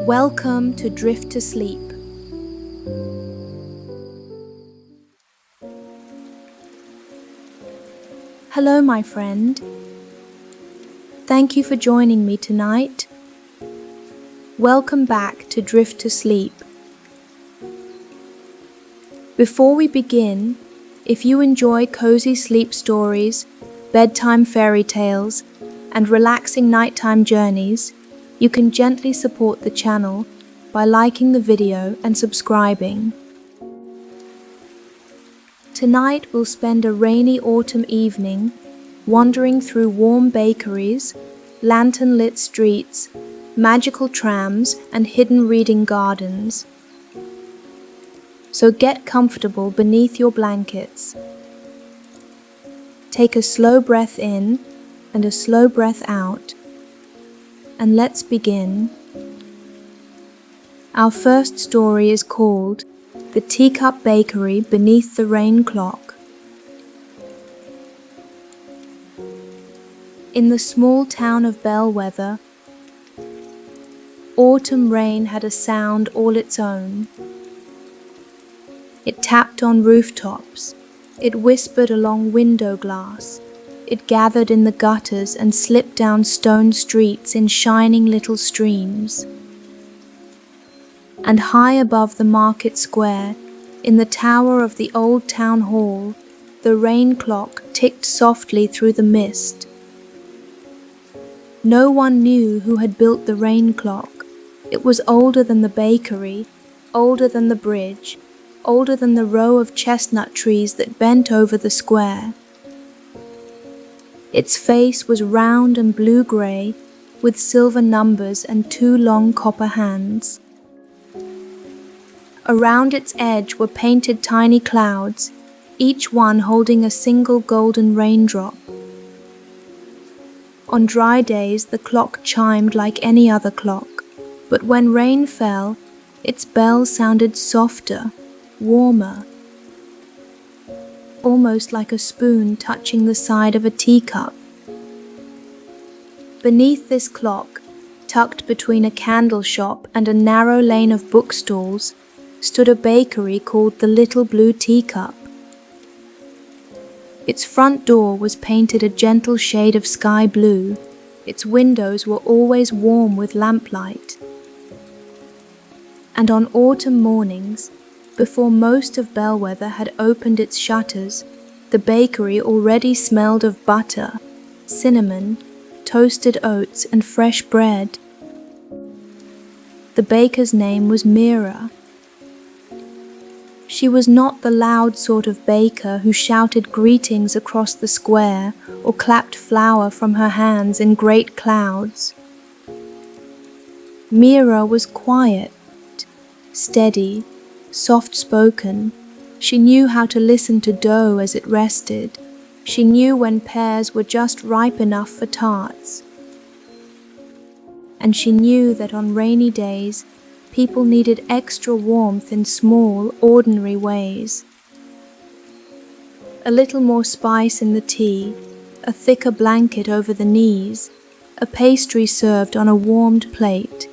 Welcome to Drift to Sleep. Hello, my friend. Thank you for joining me tonight. Welcome back to Drift to Sleep. Before we begin, if you enjoy cozy sleep stories, bedtime fairy tales, and relaxing nighttime journeys, you can gently support the channel by liking the video and subscribing. Tonight we'll spend a rainy autumn evening wandering through warm bakeries, lantern-lit streets, magical trams, and hidden reading gardens. So get comfortable beneath your blankets. Take a slow breath in and a slow breath out. And let's begin. Our first story is called The Teacup Bakery Beneath the Rain Clock. In the small town of Bellwether, autumn rain had a sound all its own. It tapped on rooftops, it whispered along window glass, it gathered in the gutters and slipped down stone streets in shining little streams. And high above the market square, in the tower of the old town hall, the rain clock ticked softly through the mist. No one knew who had built the rain clock. It was older than the bakery, older than the bridge, older than the row of chestnut trees that bent over the square. Its face was round and blue-grey, with silver numbers and two long copper hands. Around its edge were painted tiny clouds, each one holding a single golden raindrop. On dry days the clock chimed like any other clock, but when rain fell, its bell sounded softer, warmer, almost like a spoon touching the side of a teacup. Beneath this clock, tucked between a candle shop and a narrow lane of bookstalls, stood a bakery called the Little Blue Teacup. Its front door was painted a gentle shade of sky blue. Its windows were always warm with lamplight. And on autumn mornings, before most of Bellwether had opened its shutters, the bakery already smelled of butter, cinnamon, toasted oats, and fresh bread. The baker's name was Mira. She was not the loud sort of baker who shouted greetings across the square or clapped flour from her hands in great clouds. Mira was quiet, steady, soft-spoken. She knew how to listen to dough as it rested. She knew when pears were just ripe enough for tarts. And she knew that on rainy days, people needed extra warmth in small, ordinary ways. A little more spice in the tea, a thicker blanket over the knees, a pastry served on a warmed plate.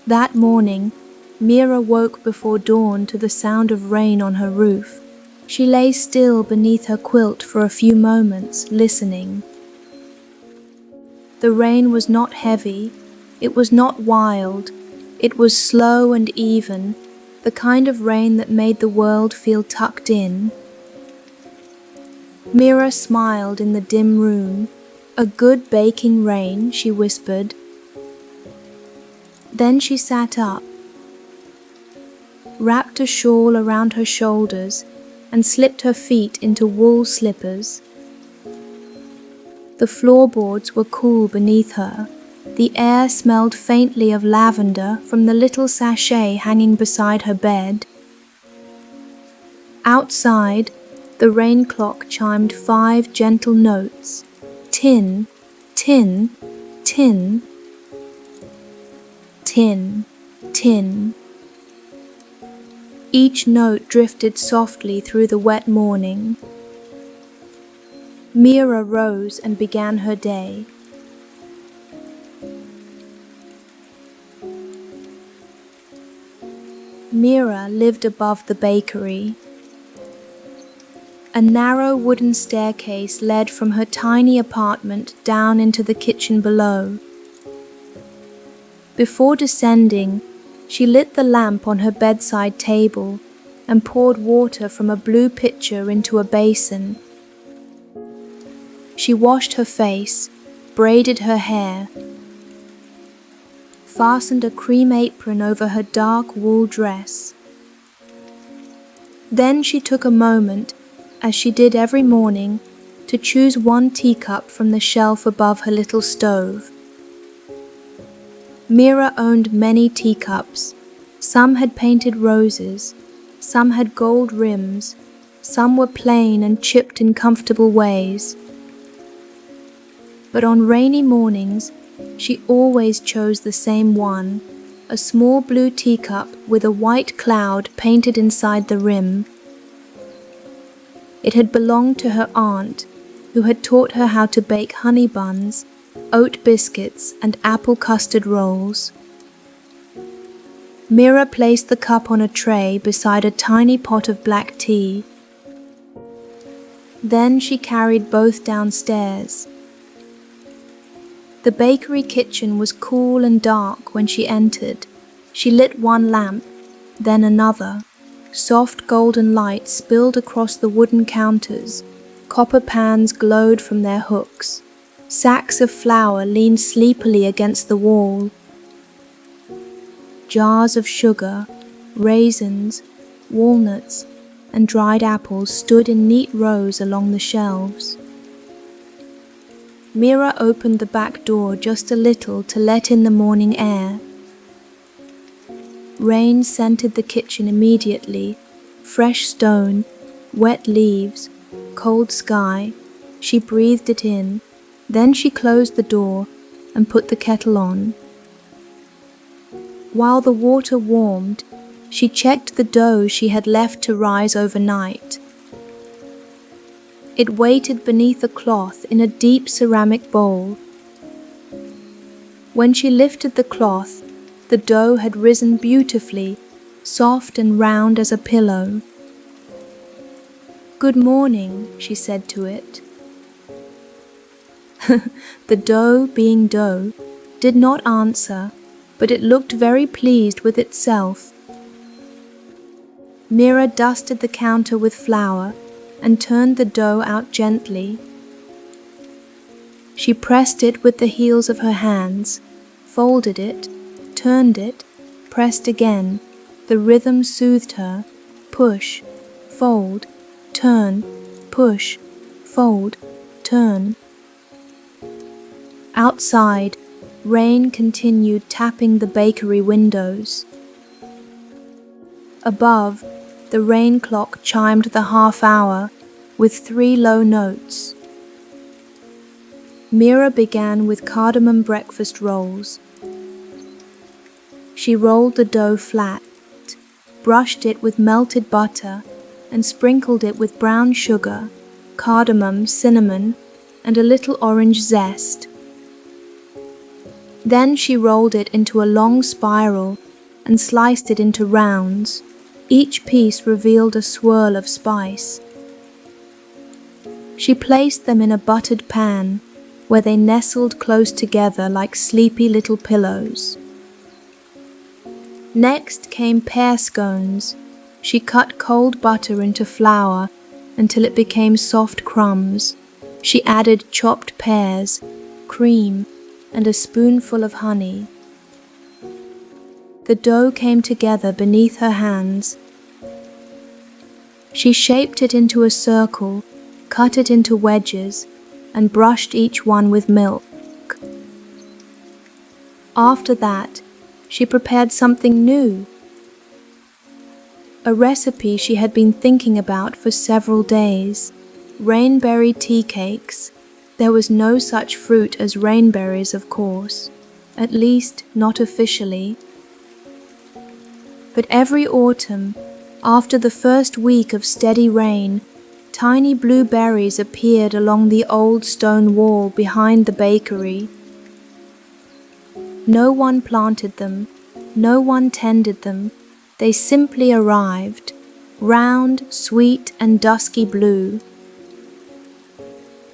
That morning, Mira woke before dawn to the sound of rain on her roof. She lay still beneath her quilt for a few moments, listening. The rain was not heavy, it was not wild, it was slow and even, the kind of rain that made the world feel tucked in. Mira smiled in the dim room. "A good baking rain," she whispered. Then she sat up, wrapped a shawl around her shoulders, and slipped her feet into wool slippers. The floorboards were cool beneath her. The air smelled faintly of lavender from the little sachet hanging beside her bed. Outside, the rain clock chimed 5 gentle notes. Tin, tin, tin, tin, tin. Each note drifted softly through the wet morning. Mira rose and began her day. Mira lived above the bakery. A narrow wooden staircase led from her tiny apartment down into the kitchen below. Before descending, she lit the lamp on her bedside table and poured water from a blue pitcher into a basin. She washed her face, braided her hair, fastened a cream apron over her dark wool dress. Then she took a moment, as she did every morning, to choose one teacup from the shelf above her little stove. Mira owned many teacups. Some had painted roses, some had gold rims, some were plain and chipped in comfortable ways. But on rainy mornings, she always chose the same one, a small blue teacup with a white cloud painted inside the rim. It had belonged to her aunt, who had taught her how to bake honey buns, oat biscuits, and apple custard rolls. Mira placed the cup on a tray beside a tiny pot of black tea. Then she carried both downstairs. The bakery kitchen was cool and dark when she entered. She lit one lamp, then another. Soft golden light spilled across the wooden counters. Copper pans glowed from their hooks. Sacks of flour leaned sleepily against the wall. Jars of sugar, raisins, walnuts, and dried apples stood in neat rows along the shelves. Mira opened the back door just a little to let in the morning air. Rain scented the kitchen immediately. Fresh stone, wet leaves, cold sky. She breathed it in. Then she closed the door and put the kettle on. While the water warmed, she checked the dough she had left to rise overnight. It waited beneath a cloth in a deep ceramic bowl. When she lifted the cloth, the dough had risen beautifully, soft and round as a pillow. "Good morning," she said to it. The dough, being dough, did not answer, but it looked very pleased with itself. Mira dusted the counter with flour and turned the dough out gently. She pressed it with the heels of her hands, folded it, turned it, pressed again. The rhythm soothed her. Push, fold, turn, push, fold, turn. Outside, rain continued tapping the bakery windows. Above, the rain clock chimed the half hour with 3 low notes. Mira began with cardamom breakfast rolls. She rolled the dough flat, brushed it with melted butter, and sprinkled it with brown sugar, cardamom, cinnamon, and a little orange zest. Then she rolled it into a long spiral and sliced it into rounds. Each piece revealed a swirl of spice. She placed them in a buttered pan, where they nestled close together like sleepy little pillows. Next came pear scones. She cut cold butter into flour until it became soft crumbs. She added chopped pears, cream, and a spoonful of honey. The dough came together beneath her hands. She shaped it into a circle, cut it into wedges, and brushed each one with milk. After that, she prepared something new. A recipe she had been thinking about for several days. Rainberry tea cakes. There was no such fruit as rainberries, of course, at least not officially. But every autumn, after the first week of steady rain, tiny blue berries appeared along the old stone wall behind the bakery. No one planted them, no one tended them, They simply arrived, round, sweet, and dusky blue.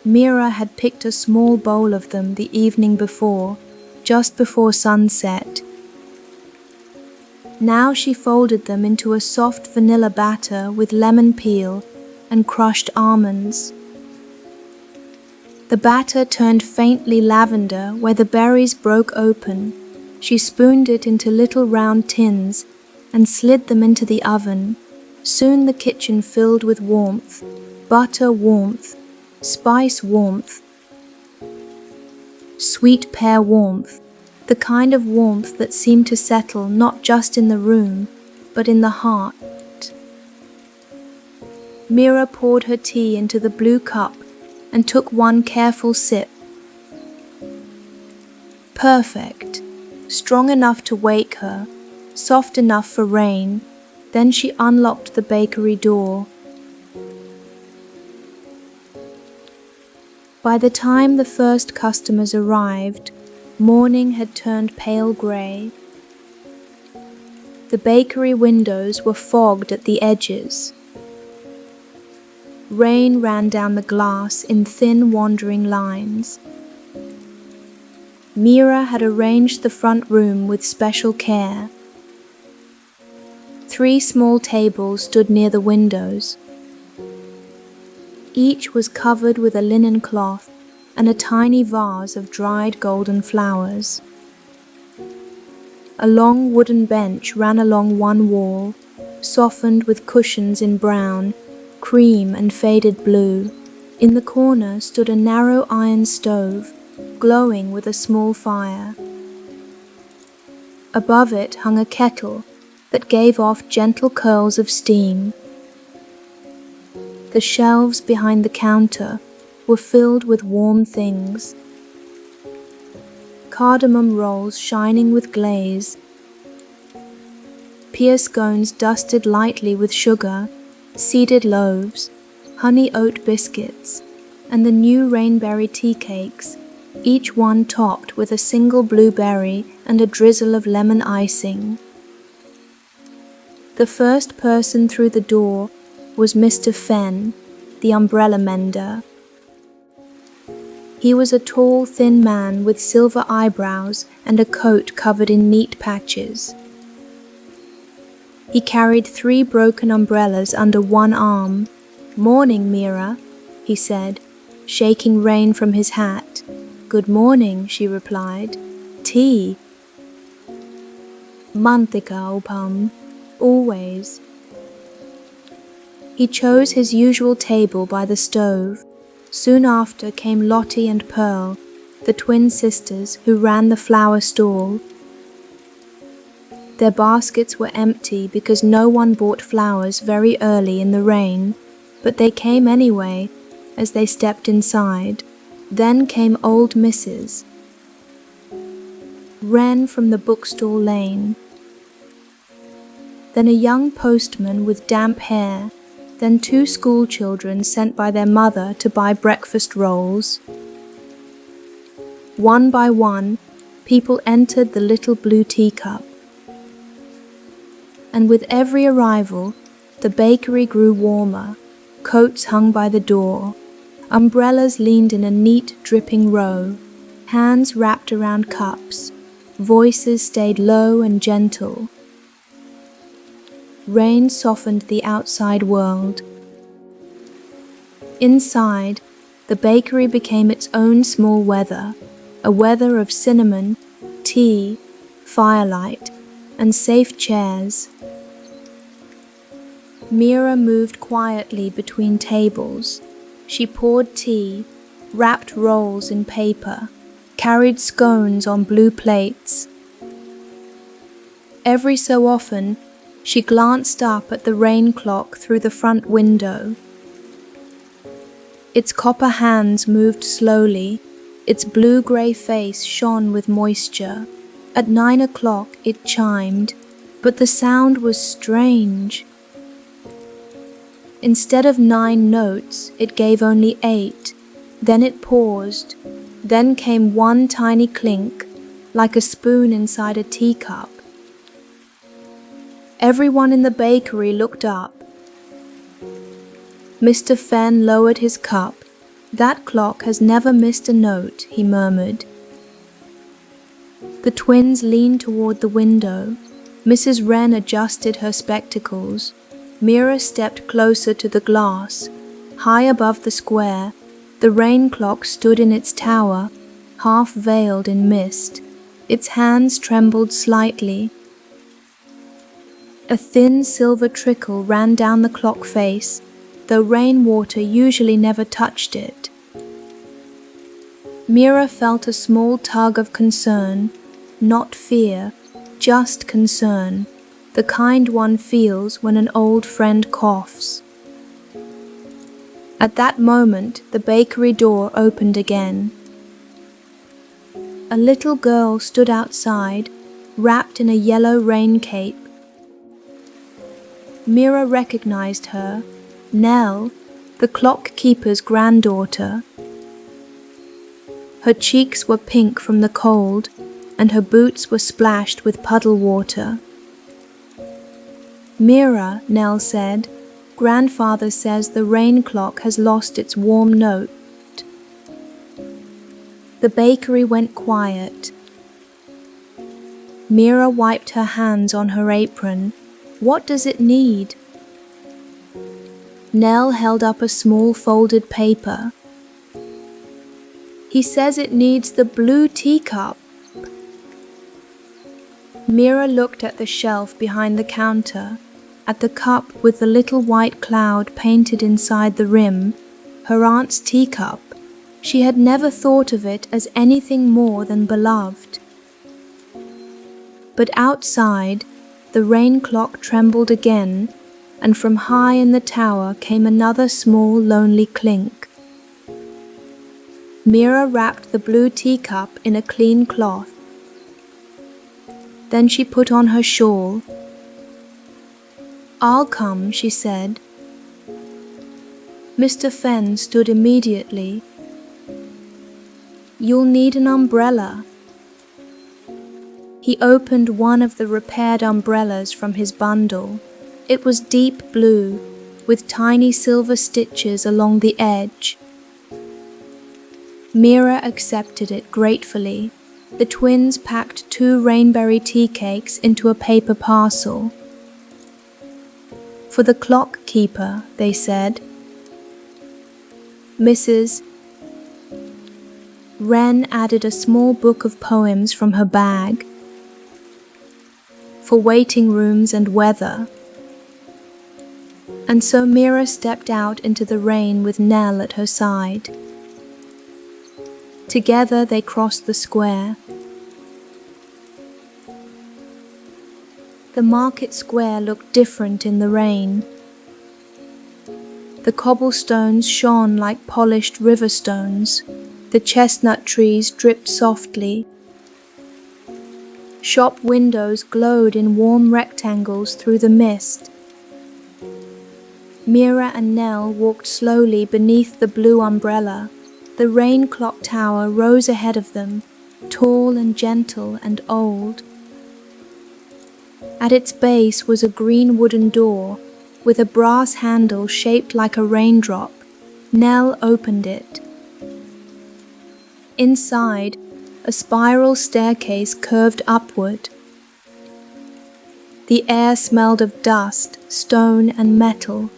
Mira had picked a small bowl of them the evening before, just before sunset. Now she folded them into a soft vanilla batter with lemon peel and crushed almonds. The batter turned faintly lavender where the berries broke open. She spooned it into little round tins and slid them into the oven. Soon the kitchen filled with warmth, butter warmth, spice warmth, sweet pear warmth, the kind of warmth that seemed to settle not just in the room, but in the heart. Mira poured her tea into the blue cup and took one careful sip. Perfect, strong enough to wake her, soft enough for rain. Then she unlocked the bakery door. By the time the first customers arrived, morning had turned pale grey. The bakery windows were fogged at the edges. Rain ran down the glass in thin wandering lines. Mira had arranged the front room with special care. 3 small tables stood near the windows. Each was covered with a linen cloth and a tiny vase of dried golden flowers. A long wooden bench ran along one wall, softened with cushions in brown, cream and faded blue. In the corner stood a narrow iron stove, glowing with a small fire. Above it hung a kettle that gave off gentle curls of steam. The shelves behind the counter were filled with warm things. Cardamom rolls shining with glaze, pear scones dusted lightly with sugar, seeded loaves, honey oat biscuits, and the new rainberry tea cakes, each one topped with a single blueberry and a drizzle of lemon icing. The first person through the door was Mr. Fenn, the umbrella mender. He was a tall, thin man with silver eyebrows and a coat covered in neat patches. He carried 3 broken umbrellas under one arm. "Morning, Mira," he said, shaking rain from his hat. "Good morning," she replied. "Tea?" "Mantika, Opam, always." He chose his usual table by the stove. Soon after came Lottie and Pearl, the twin sisters who ran the flower stall. Their baskets were empty because no one bought flowers very early in the rain, but they came anyway as they stepped inside. Then came old Mrs. Wren from the bookstall lane. Then a young postman with damp hair. Then 2 school children sent by their mother to buy breakfast rolls. One by one, people entered the little blue teacup. And with every arrival, the bakery grew warmer, coats hung by the door, umbrellas leaned in a neat, dripping row, hands wrapped around cups, voices stayed low and gentle. Rain softened the outside world. Inside, the bakery became its own small weather, a weather of cinnamon, tea, firelight, and safe chairs. Mira moved quietly between tables. She poured tea, wrapped rolls in paper, carried scones on blue plates. Every so often, she glanced up at the rain clock through the front window. Its copper hands moved slowly. Its blue-grey face shone with moisture. At 9 o'clock it chimed, but the sound was strange. Instead of 9 notes, it gave only 8. Then it paused. Then came one tiny clink, like a spoon inside a teacup. Everyone in the bakery looked up. Mr. Fenn lowered his cup. "That clock has never missed a note," he murmured. The twins leaned toward the window. Mrs. Wren adjusted her spectacles. Mira stepped closer to the glass. High above the square, the rain clock stood in its tower, half veiled in mist. Its hands trembled slightly. A thin silver trickle ran down the clock face, though rainwater usually never touched it. Mira felt a small tug of concern, not fear, just concern, the kind one feels when an old friend coughs. At that moment, the bakery door opened again. A little girl stood outside, wrapped in a yellow rain cape. Mira recognized her, Nell, the clock keeper's granddaughter. Her cheeks were pink from the cold, and her boots were splashed with puddle water. "Mira," Nell said, "Grandfather says the rain clock has lost its warm note." The bakery went quiet. Mira wiped her hands on her apron. "What does it need?" Nell held up a small folded paper. "He says it needs the blue teacup." Mira looked at the shelf behind the counter, at the cup with the little white cloud painted inside the rim, her aunt's teacup. She had never thought of it as anything more than beloved. But outside, the rain clock trembled again, and from high in the tower came another small lonely clink. Mira wrapped the blue teacup in a clean cloth. Then she put on her shawl. "I'll come," she said. Mr. Fenn stood immediately. "You'll need an umbrella." He opened one of the repaired umbrellas from his bundle. It was deep blue, with tiny silver stitches along the edge. Mira accepted it gratefully. The twins packed 2 rainberry tea cakes into a paper parcel. "For the clock keeper," they said. Mrs. Wren added a small book of poems from her bag. "For waiting rooms and weather." And so Mira stepped out into the rain with Nell at her side. Together they crossed the square. The market square looked different in the rain. The cobblestones shone like polished river stones. The chestnut trees dripped softly. Shop windows glowed in warm rectangles through the mist. Mira and Nell walked slowly beneath the blue umbrella. The rain clock tower rose ahead of them, tall and gentle and old. At its base was a green wooden door, with a brass handle shaped like a raindrop. Nell opened it. Inside, a spiral staircase curved upward. The air smelled of dust, stone and metal.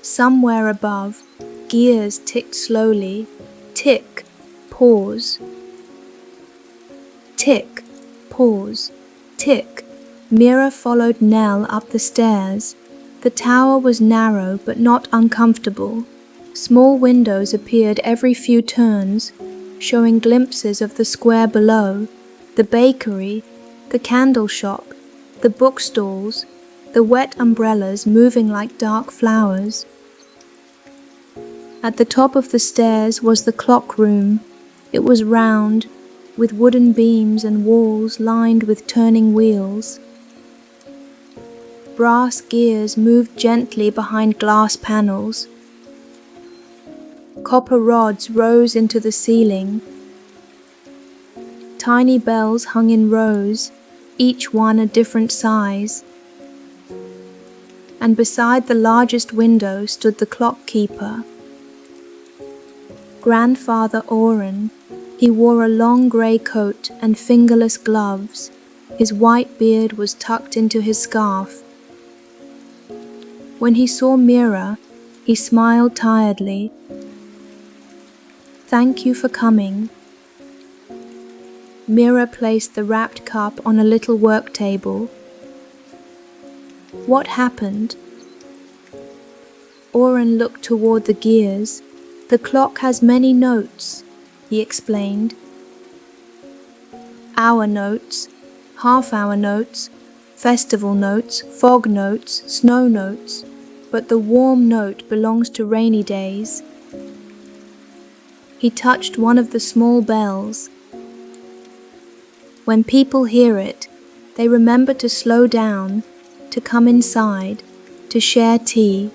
Somewhere above, gears ticked slowly. Tick, pause. Tick, pause. Tick. Mira followed Nell up the stairs. The tower was narrow but not uncomfortable. Small windows appeared every few turns, showing glimpses of the square below, the bakery, the candle shop, the bookstalls, the wet umbrellas moving like dark flowers. At the top of the stairs was the clock room. It was round, with wooden beams and walls lined with turning wheels. Brass gears moved gently behind glass panels. Copper rods rose into the ceiling. Tiny bells hung in rows. each one a different size. And beside the largest window stood the clock keeper. Grandfather Oren. He wore a long grey coat and fingerless gloves. His white beard was tucked into his scarf. When he saw Mira, he smiled tiredly. "Thank you for coming." Mira placed the wrapped cup on a little work table. "What happened?" Oren looked toward the gears. "The clock has many notes," he explained. "Hour notes, half-hour notes, festival notes, fog notes, snow notes, but the warm note belongs to rainy days." He touched one of the small bells. "When people hear it, they remember to slow down, to come inside, to share tea,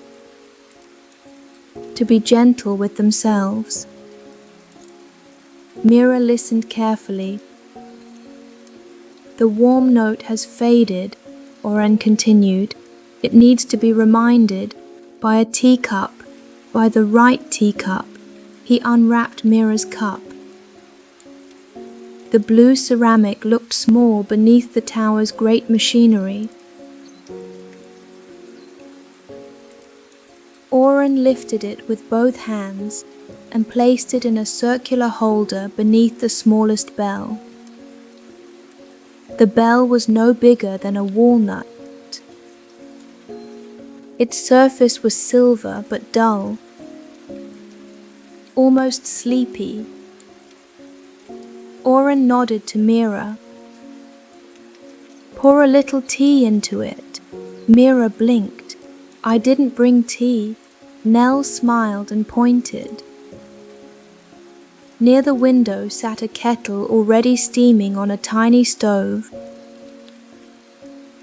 to be gentle with themselves." Mira listened carefully. "The warm note has faded," Oren continued. "It needs to be reminded by a teacup, by the right teacup." He unwrapped Mira's cup. The blue ceramic looked small beneath the tower's great machinery. Oren lifted it with both hands and placed it in a circular holder beneath the smallest bell. The bell was no bigger than a walnut. Its surface was silver but dull, almost sleepy. Oren nodded to Mira. "Pour a little tea into it." Mira blinked. "I didn't bring tea." Nell smiled and pointed. Near the window sat a kettle already steaming on a tiny stove.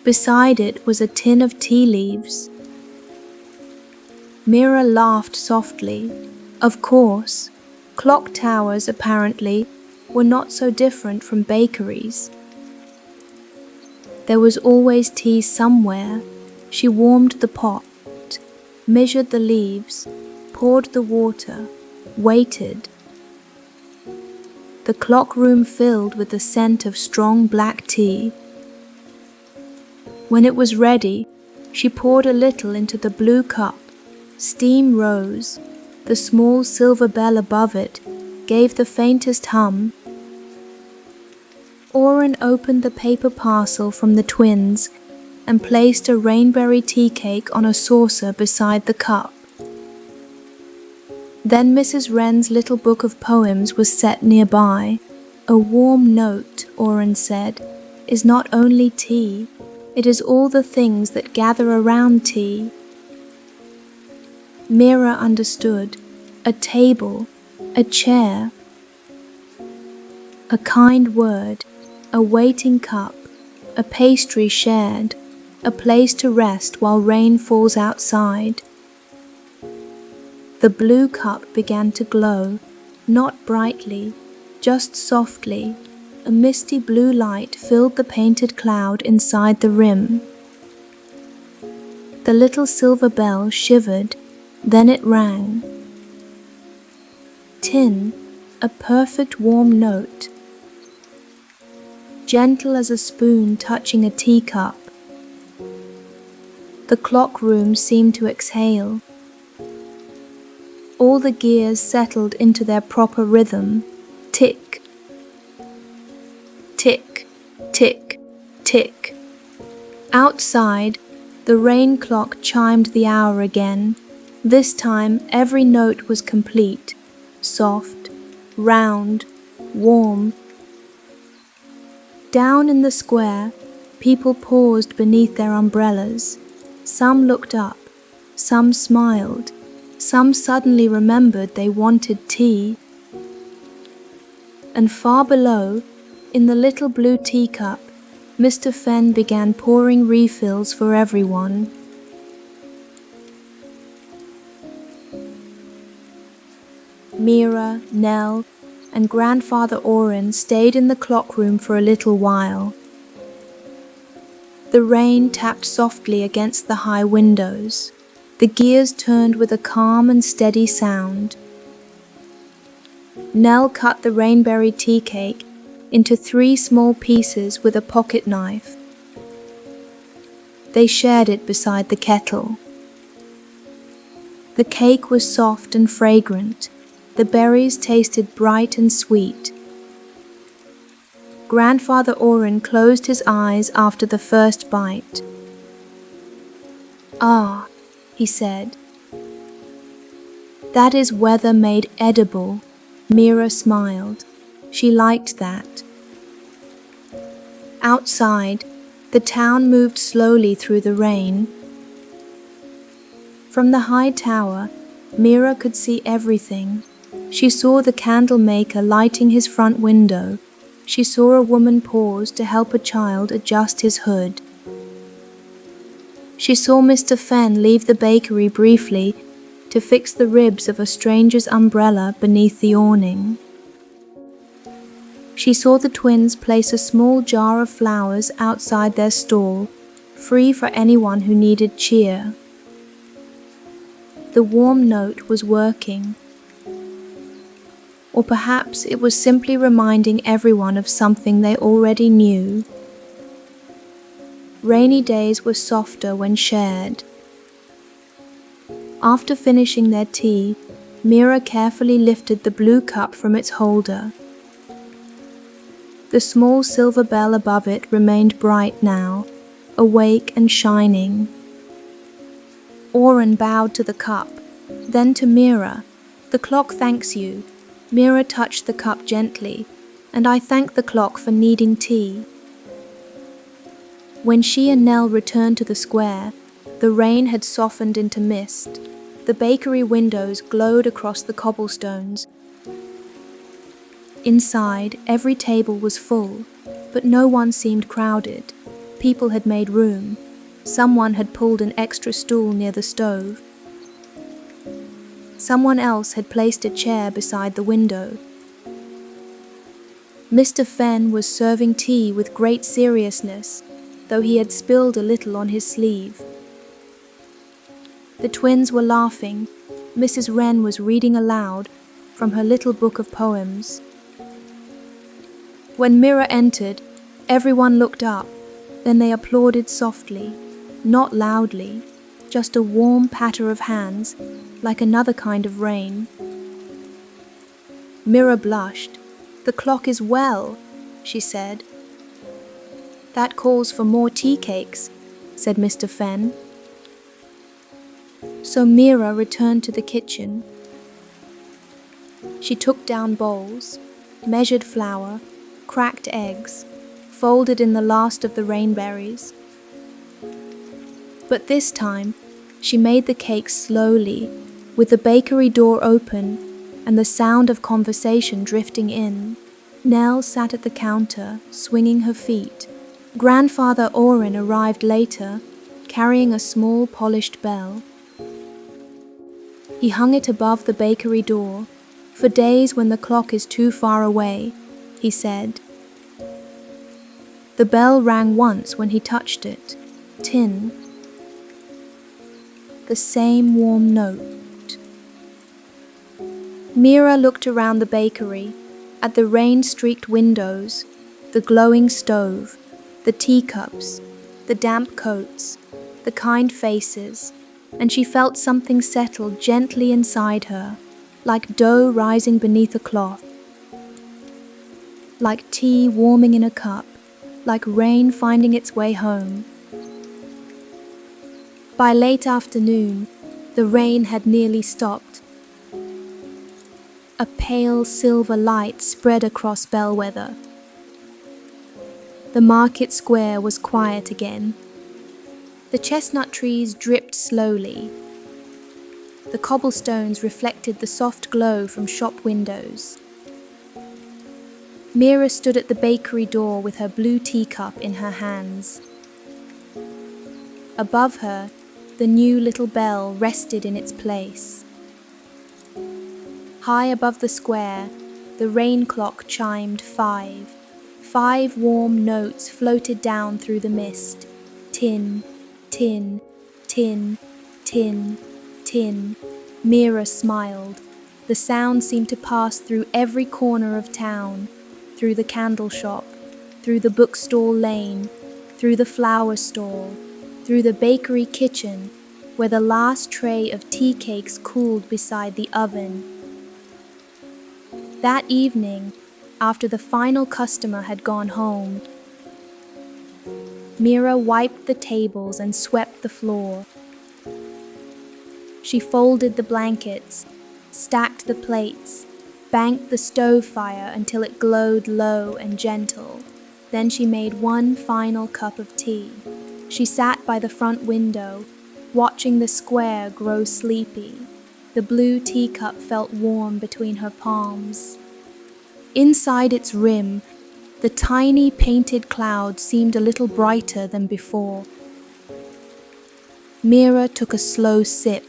Beside it was a tin of tea leaves. Mira laughed softly. Of course, clock towers apparently were not so different from bakeries. There was always tea somewhere. She warmed the pot, measured the leaves, poured the water, waited. The clock room filled with the scent of strong black tea. When it was ready, she poured a little into the blue cup. Steam rose. The small silver bell above it gave the faintest hum. Oren opened the paper parcel from the twins and placed a rainberry tea cake on a saucer beside the cup. Then Mrs. Wren's little book of poems was set nearby. "A warm note," Oren said, "is not only tea, it is all the things that gather around tea." Mira understood. A table, a chair, a kind word, a waiting cup, a pastry shared, a place to rest while rain falls outside. The blue cup began to glow, not brightly, just softly. A misty blue light filled the painted cloud inside the rim. The little silver bell shivered, then it rang. Tin, a perfect warm note, gentle as a spoon touching a teacup. The clock room seemed to exhale. All the gears settled into their proper rhythm. Tick, tick, tick, tick. Outside, the rain clock chimed the hour again. This time every note was complete, soft, round, warm. Down in the square, people paused beneath their umbrellas. Some looked up, some smiled, some suddenly remembered they wanted tea. And far below, in the little blue teacup, Mr. Fenn began pouring refills for everyone. Mira, Nell, and Grandfather Oren stayed in the clock room for a little while. The rain tapped softly against the high windows. The gears turned with a calm and steady sound. Nell cut the rainberry tea cake into 3 small pieces with a pocket knife. They shared it beside the kettle. The cake was soft and fragrant. The berries tasted bright and sweet. Grandfather Oren closed his eyes after the first bite. "Ah," he said. "That is weather made edible." Mira smiled. She liked that. Outside, the town moved slowly through the rain. From the high tower, Mira could see everything. She saw the candle maker lighting his front window. She saw a woman pause to help a child adjust his hood. She saw Mr. Fenn leave the bakery briefly to fix the ribs of a stranger's umbrella beneath the awning. She saw the twins place a small jar of flowers outside their stall, free for anyone who needed cheer. The warm note was working. Or perhaps it was simply reminding everyone of something they already knew. Rainy days were softer when shared. After finishing their tea, Mira carefully lifted the blue cup from its holder. The small silver bell above it remained bright now, awake and shining. Oren bowed to the cup, then to Mira. "The clock thanks you." Mira touched the cup gently, "And I thank the clock for needing tea." When she and Nell returned to the square, the rain had softened into mist. The bakery windows glowed across the cobblestones. Inside, every table was full, but no one seemed crowded. People had made room. Someone had pulled an extra stool near the stove. Someone else had placed a chair beside the window. Mr. Fenn was serving tea with great seriousness, though he had spilled a little on his sleeve. The twins were laughing. Mrs. Wren was reading aloud from her little book of poems. When Mira entered, everyone looked up. Then they applauded softly, not loudly, just a warm patter of hands, like another kind of rain. Mira blushed. "The clock is well," she said. "That calls for more tea cakes," said Mr. Fenn. So Mira returned to the kitchen. She took down bowls, measured flour, cracked eggs, folded in the last of the rainberries. But this time, she made the cakes slowly, with the bakery door open and the sound of conversation drifting in. Nell sat at the counter, swinging her feet. Grandfather Oren arrived later, carrying a small polished bell. He hung it above the bakery door, "For days when the clock is too far away," he said. The bell rang once when he touched it. Tin. The same warm note. Mira looked around the bakery, at the rain-streaked windows, the glowing stove, the teacups, the damp coats, the kind faces, and she felt something settle gently inside her, like dough rising beneath a cloth, like tea warming in a cup, like rain finding its way home. By late afternoon, the rain had nearly stopped. A pale silver light spread across Bellwether. The market square was quiet again. The chestnut trees dripped slowly. The cobblestones reflected the soft glow from shop windows. Mira stood at the bakery door with her blue teacup in her hands. Above her, the new little bell rested in its place. High above the square, the rain clock chimed 5. 5 warm notes floated down through the mist. tin, tin, tin, tin, tin. Mira smiled. The sound seemed to pass through every corner of town, through the candle shop, through the bookstall lane, through the flower stall, through the bakery kitchen, where the last tray of tea cakes cooled beside the oven. That evening, after the final customer had gone home, Mira wiped the tables and swept the floor. She folded the blankets, stacked the plates, banked the stove fire until it glowed low and gentle. Then she made one final cup of tea. She sat by the front window, watching the square grow sleepy. The blue teacup felt warm between her palms. Inside its rim, the tiny painted cloud seemed a little brighter than before. Mira took a slow sip.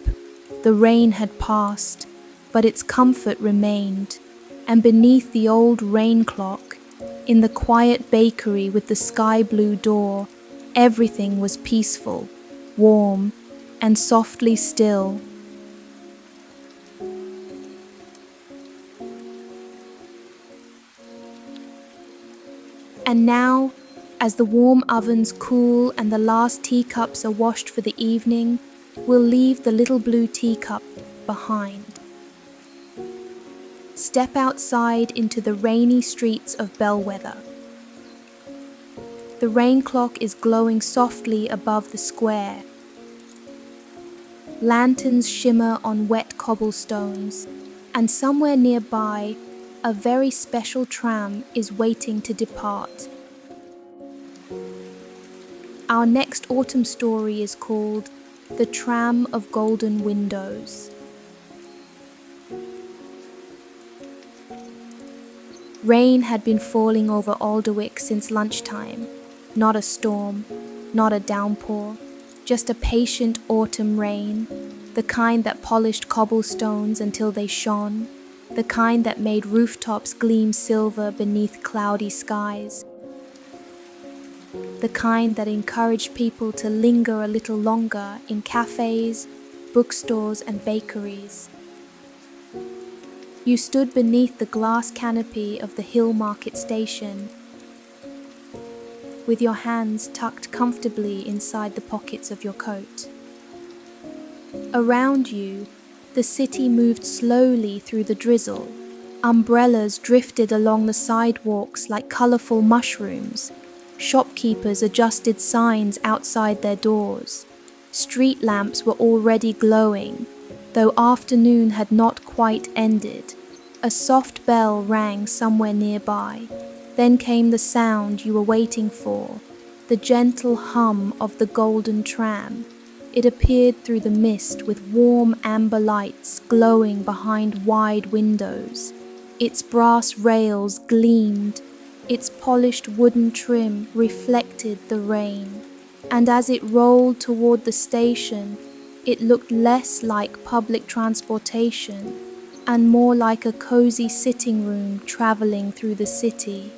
The rain had passed, but its comfort remained, and beneath the old rain clock, in the quiet bakery with the sky blue door, everything was peaceful, warm, and softly still. And now, as the warm ovens cool and the last teacups are washed for the evening, we'll leave the little blue teacup behind. Step outside into the rainy streets of Bellwether. The rain clock is glowing softly above the square. Lanterns shimmer on wet cobblestones, and somewhere nearby, a very special tram is waiting to depart. Our next autumn story is called The Tram of Golden Windows. Rain had been falling over Alderwick since lunchtime. Not a storm, not a downpour, just a patient autumn rain, the kind that polished cobblestones until they shone, the kind that made rooftops gleam silver beneath cloudy skies, the kind that encouraged people to linger a little longer in cafes, bookstores, and bakeries. You stood beneath the glass canopy of the Hill Market station, with your hands tucked comfortably inside the pockets of your coat. Around you, the city moved slowly through the drizzle. Umbrellas drifted along the sidewalks like colourful mushrooms. Shopkeepers adjusted signs outside their doors. Street lamps were already glowing, though afternoon had not quite ended. A soft bell rang somewhere nearby. Then came the sound you were waiting for, the gentle hum of the golden tram. It appeared through the mist with warm amber lights glowing behind wide windows. Its brass rails gleamed. Its polished wooden trim reflected the rain, and as it rolled toward the station, it looked less like public transportation and more like a cozy sitting room traveling through the city.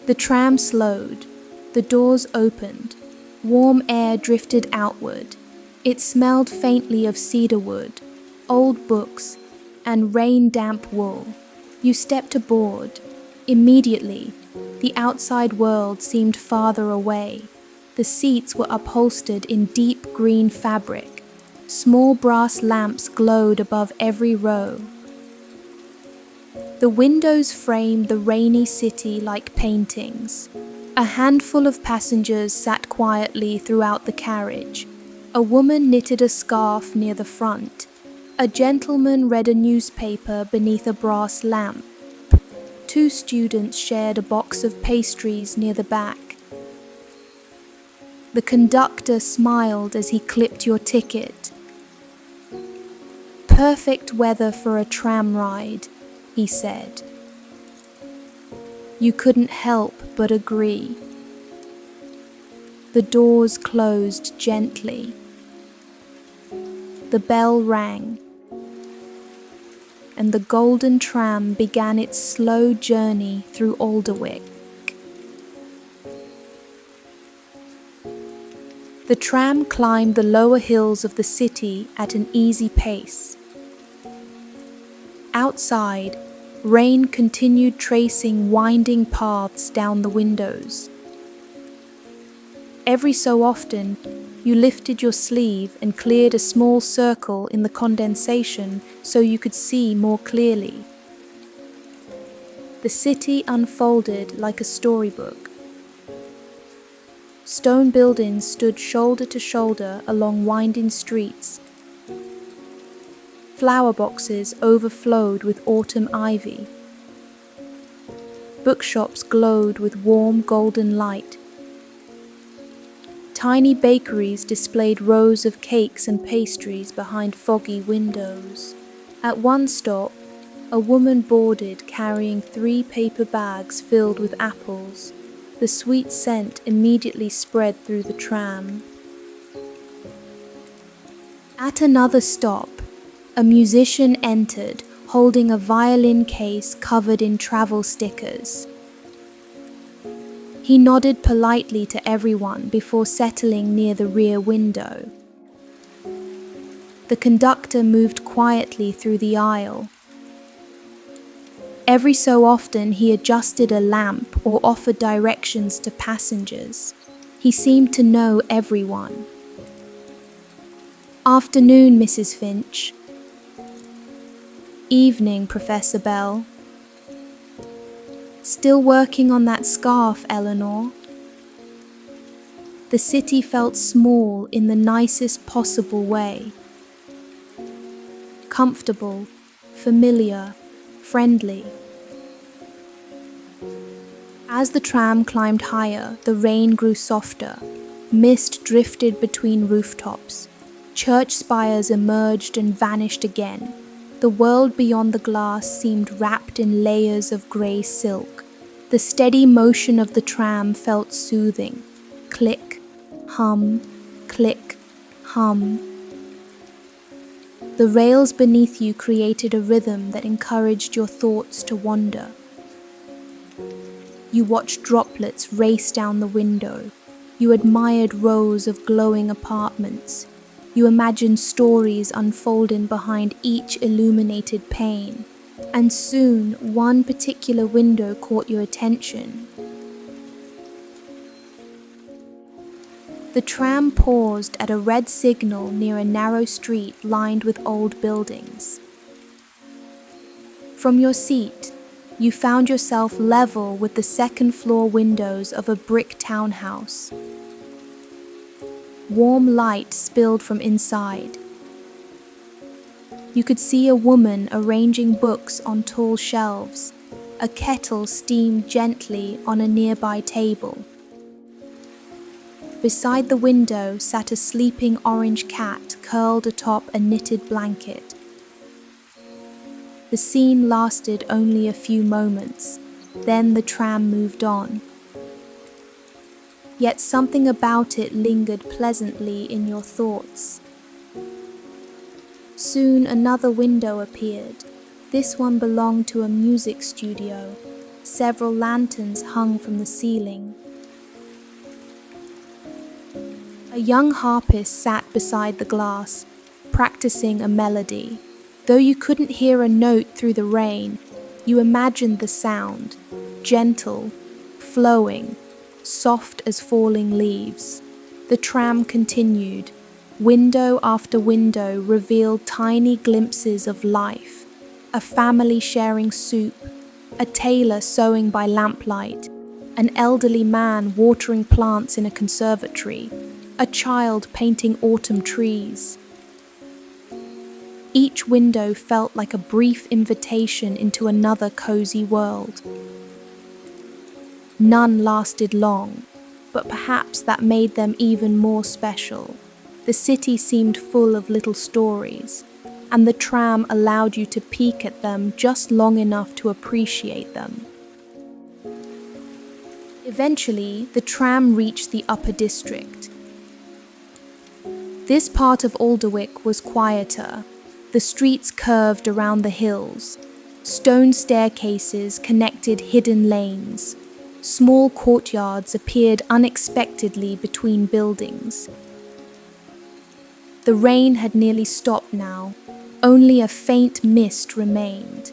The tram slowed. The doors opened. Warm air drifted outward. It smelled faintly of cedarwood, old books, and rain-damp wool. You stepped aboard. Immediately, the outside world seemed farther away. The seats were upholstered in deep green fabric. Small brass lamps glowed above every row. The windows framed the rainy city like paintings. A handful of passengers sat quietly throughout the carriage. A woman knitted a scarf near the front. A gentleman read a newspaper beneath a brass lamp. 2 students shared a box of pastries near the back. The conductor smiled as he clipped your ticket. "Perfect weather for a tram ride," he said. You couldn't help but agree. The doors closed gently. The bell rang, and the golden tram began its slow journey through Alderwick. The tram climbed the lower hills of the city at an easy pace. Outside, rain continued tracing winding paths down the windows. Every so often, you lifted your sleeve and cleared a small circle in the condensation so you could see more clearly. The city unfolded like a storybook. Stone buildings stood shoulder to shoulder along winding streets. Flower boxes overflowed with autumn ivy. Bookshops glowed with warm golden light. Tiny bakeries displayed rows of cakes and pastries behind foggy windows. At one stop, a woman boarded carrying 3 paper bags filled with apples. The sweet scent immediately spread through the tram. At another stop, a musician entered, holding a violin case covered in travel stickers. He nodded politely to everyone before settling near the rear window. The conductor moved quietly through the aisle. Every so often he adjusted a lamp or offered directions to passengers. He seemed to know everyone. "Afternoon, Mrs. Finch." "Evening, Professor Bell." "Still working on that scarf, Eleanor?" The city felt small in the nicest possible way. Comfortable, familiar, friendly. As the tram climbed higher, the rain grew softer. Mist drifted between rooftops. Church spires emerged and vanished again. The world beyond the glass seemed wrapped in layers of grey silk. The steady motion of the tram felt soothing. Click, hum, click, hum. The rails beneath you created a rhythm that encouraged your thoughts to wander. You watched droplets race down the window. You admired rows of glowing apartments. You imagined stories unfolding behind each illuminated pane. And soon, one particular window caught your attention. The tram paused at a red signal near a narrow street lined with old buildings. From your seat, you found yourself level with the second-floor windows of a brick townhouse. Warm light spilled from inside. You could see a woman arranging books on tall shelves. A kettle steamed gently on a nearby table. Beside the window sat a sleeping orange cat curled atop a knitted blanket. The scene lasted only a few moments, then the tram moved on. Yet something about it lingered pleasantly in your thoughts. Soon another window appeared. This one belonged to a music studio. Several lanterns hung from the ceiling. A young harpist sat beside the glass, practicing a melody. Though you couldn't hear a note through the rain, you imagined the sound, gentle, flowing, soft as falling leaves. The tram continued. Window after window revealed tiny glimpses of life. A family sharing soup, a tailor sewing by lamplight, an elderly man watering plants in a conservatory, a child painting autumn trees. Each window felt like a brief invitation into another cozy world. None lasted long, but perhaps that made them even more special. The city seemed full of little stories, and the tram allowed you to peek at them just long enough to appreciate them. Eventually, the tram reached the upper district. This part of Alderwick was quieter. The streets curved around the hills. Stone staircases connected hidden lanes. Small courtyards appeared unexpectedly between buildings. The rain had nearly stopped now. Only a faint mist remained.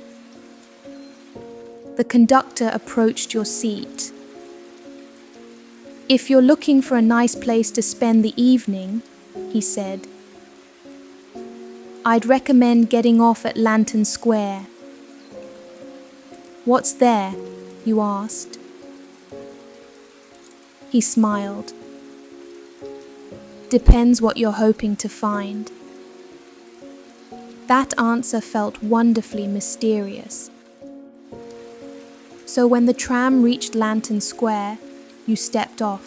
The conductor approached your seat. "If you're looking for a nice place to spend the evening," he said, "I'd recommend getting off at Lantern Square." "What's there?" you asked. He smiled. "Depends what you're hoping to find." That answer felt wonderfully mysterious. So when the tram reached Lantern Square, you stepped off.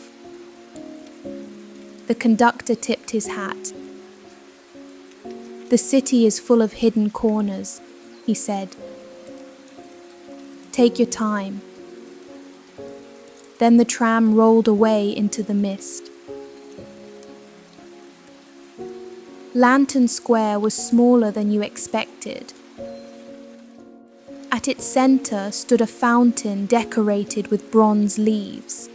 The conductor tipped his hat. "The city is full of hidden corners," he said. "Take your time." Then the tram rolled away into the mist. Lantern Square was smaller than you expected. At its center stood a fountain decorated with bronze leaves.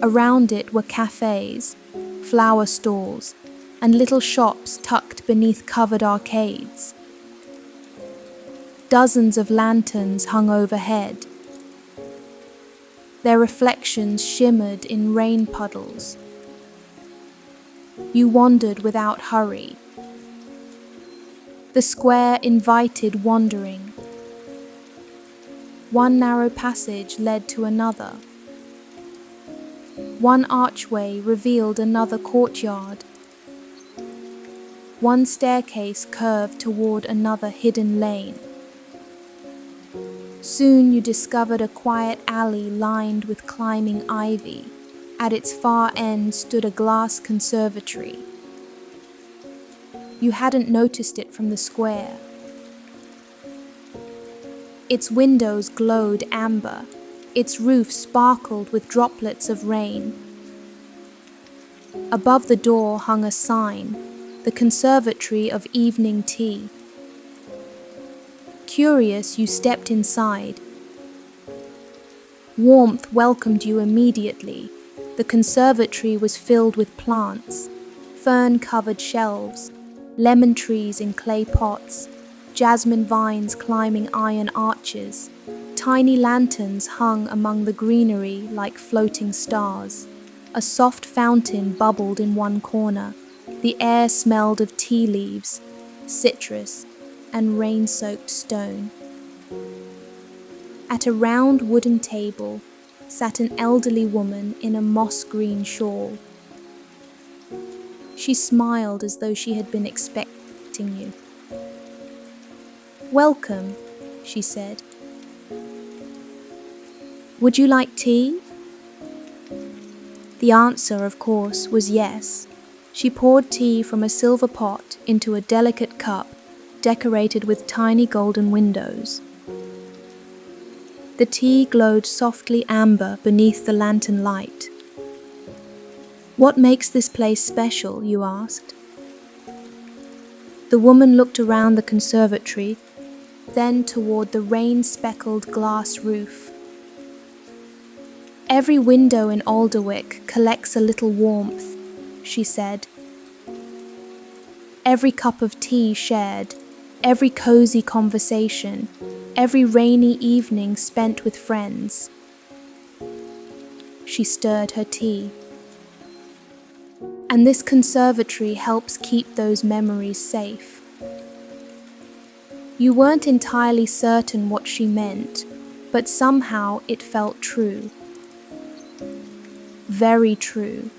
Around it were cafes, flower stalls, and little shops tucked beneath covered arcades. Dozens of lanterns hung overhead. Their reflections shimmered in rain puddles. You wandered without hurry. The square invited wandering. One narrow passage led to another. One archway revealed another courtyard. One staircase curved toward another hidden lane. Soon you discovered a quiet alley lined with climbing ivy. At its far end stood a glass conservatory. You hadn't noticed it from the square. Its windows glowed amber. Its roof sparkled with droplets of rain. Above the door hung a sign, "The Conservatory of Evening Tea." Curious, you stepped inside. Warmth welcomed you immediately. The conservatory was filled with plants, fern-covered shelves, lemon trees in clay pots, jasmine vines climbing iron arches. Tiny lanterns hung among the greenery like floating stars. A soft fountain bubbled in one corner. The air smelled of tea leaves, citrus, and rain-soaked stone. At a round wooden table sat an elderly woman in a moss-green shawl. She smiled as though she had been expecting you. "Welcome," she said. "Would you like tea?" The answer, of course, was yes. She poured tea from a silver pot into a delicate cup decorated with tiny golden windows. The tea glowed softly amber beneath the lantern light. "What makes this place special?" you asked. The woman looked around the conservatory, then toward the rain-speckled glass roof. "Every window in Alderwick collects a little warmth," she said. "Every cup of tea shared, every cozy conversation, every rainy evening spent with friends." She stirred her tea. "And this conservatory helps keep those memories safe." You weren't entirely certain what she meant, but somehow it felt true. Very true.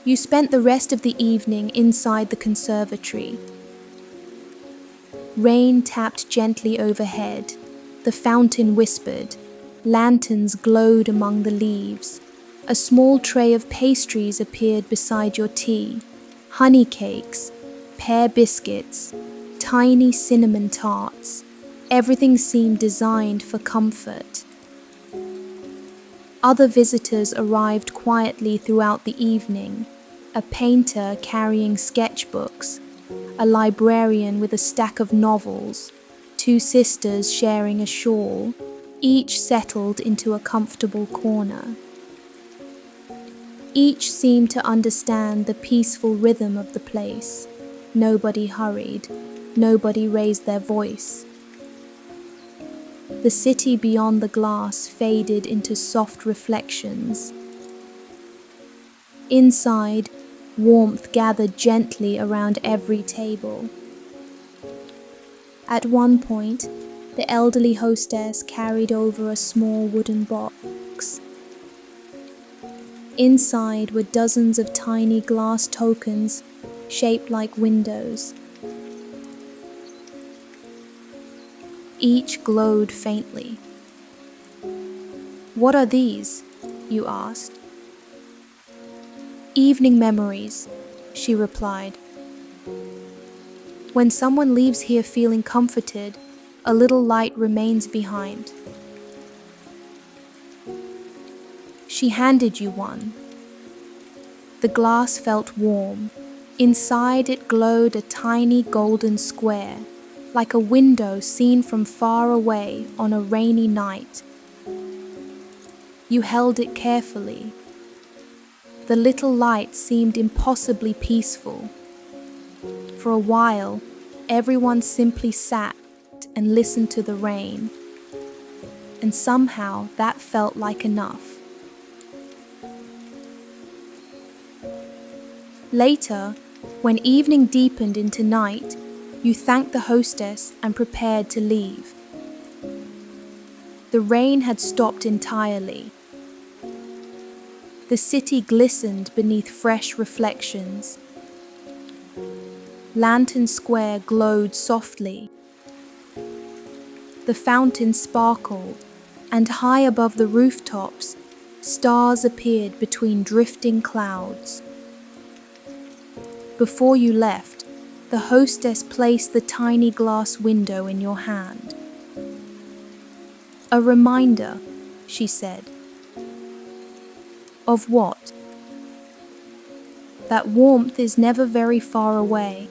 You spent the rest of the evening inside the conservatory. Rain tapped gently overhead. The fountain whispered. Lanterns glowed among the leaves. A small tray of pastries appeared beside your tea. Honey cakes, pear biscuits, tiny cinnamon tarts. Everything seemed designed for comfort. Other visitors arrived quietly throughout the evening. A painter carrying sketchbooks, a librarian with a stack of novels, two sisters sharing a shawl, each settled into a comfortable corner. Each seemed to understand the peaceful rhythm of the place. Nobody hurried. Nobody raised their voice. The city beyond the glass faded into soft reflections. Inside, warmth gathered gently around every table. At one point, the elderly hostess carried over a small wooden box. Inside were dozens of tiny glass tokens shaped like windows. Each glowed faintly. "What are these?" you asked. "Evening memories," she replied. "When someone leaves here feeling comforted, a little light remains behind." She handed you one. The glass felt warm. Inside it glowed a tiny golden square, like a window seen from far away on a rainy night. You held it carefully. The little light seemed impossibly peaceful. For a while, everyone simply sat and listened to the rain, and somehow that felt like enough. Later, when evening deepened into night, you thanked the hostess and prepared to leave. The rain had stopped entirely. The city glistened beneath fresh reflections. Lantern Square glowed softly. The fountain sparkled, and high above the rooftops, stars appeared between drifting clouds. Before you left, the hostess placed the tiny glass window in your hand. "A reminder," she said. "Of what?" "That warmth is never very far away."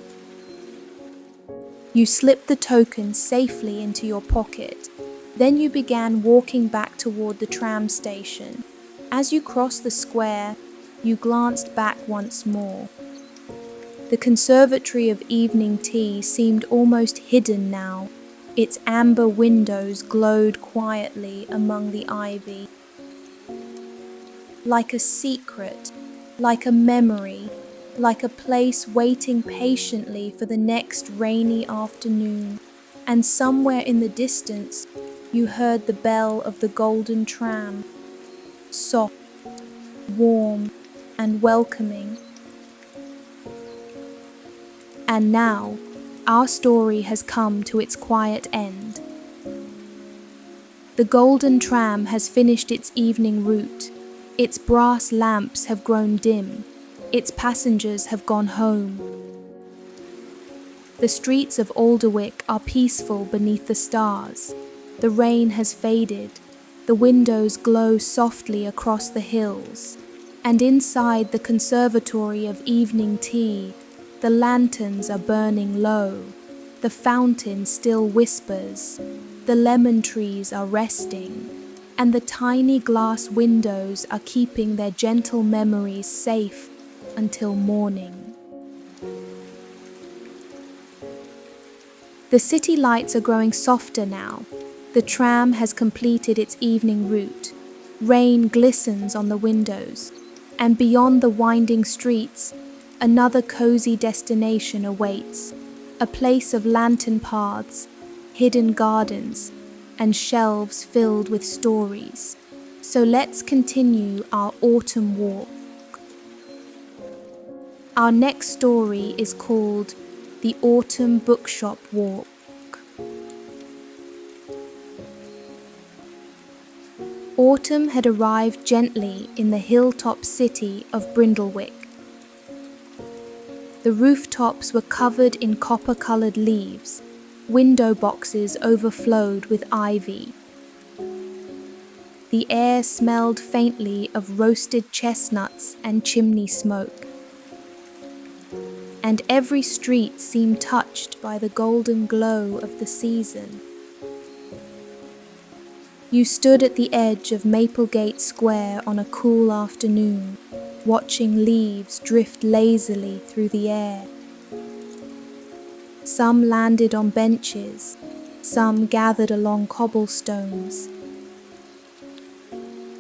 You slipped the token safely into your pocket. Then you began walking back toward the tram station. As you crossed the square, you glanced back once more. The conservatory of evening tea seemed almost hidden now. Its amber windows glowed quietly among the ivy. Like a secret, like a memory, like a place waiting patiently for the next rainy afternoon. And somewhere in the distance, you heard the bell of the golden tram, soft, warm, and welcoming. And now, our story has come to its quiet end. The golden tram has finished its evening route. Its brass lamps have grown dim. Its passengers have gone home. The streets of Alderwick are peaceful beneath the stars. The rain has faded. The windows glow softly across the hills. And inside the conservatory of evening tea, the lanterns are burning low. The fountain still whispers. The lemon trees are resting. And the tiny glass windows are keeping their gentle memories safe until morning. The city lights are growing softer now. The tram has completed its evening route. Rain glistens on the windows. And beyond the winding streets, another cozy destination awaits, a place of lantern paths, hidden gardens, and shelves filled with stories. So let's continue our autumn walk. Our next story is called The Autumn Bookshop Walk. Autumn had arrived gently in the hilltop city of Brindlewick. The rooftops were covered in copper-coloured leaves. Window boxes overflowed with ivy. The air smelled faintly of roasted chestnuts and chimney smoke. And every street seemed touched by the golden glow of the season. You stood at the edge of Maplegate Square on a cool afternoon, watching leaves drift lazily through the air. Some landed on benches, some gathered along cobblestones.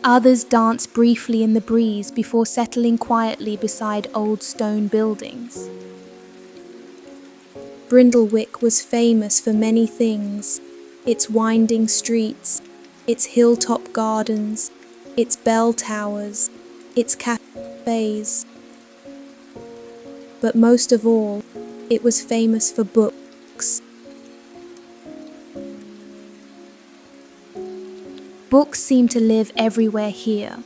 Others danced briefly in the breeze before settling quietly beside old stone buildings. Brindlewick was famous for many things: its winding streets, its hilltop gardens, its bell towers, its cafes. But most of all, it was famous for books. Books seemed to live everywhere here.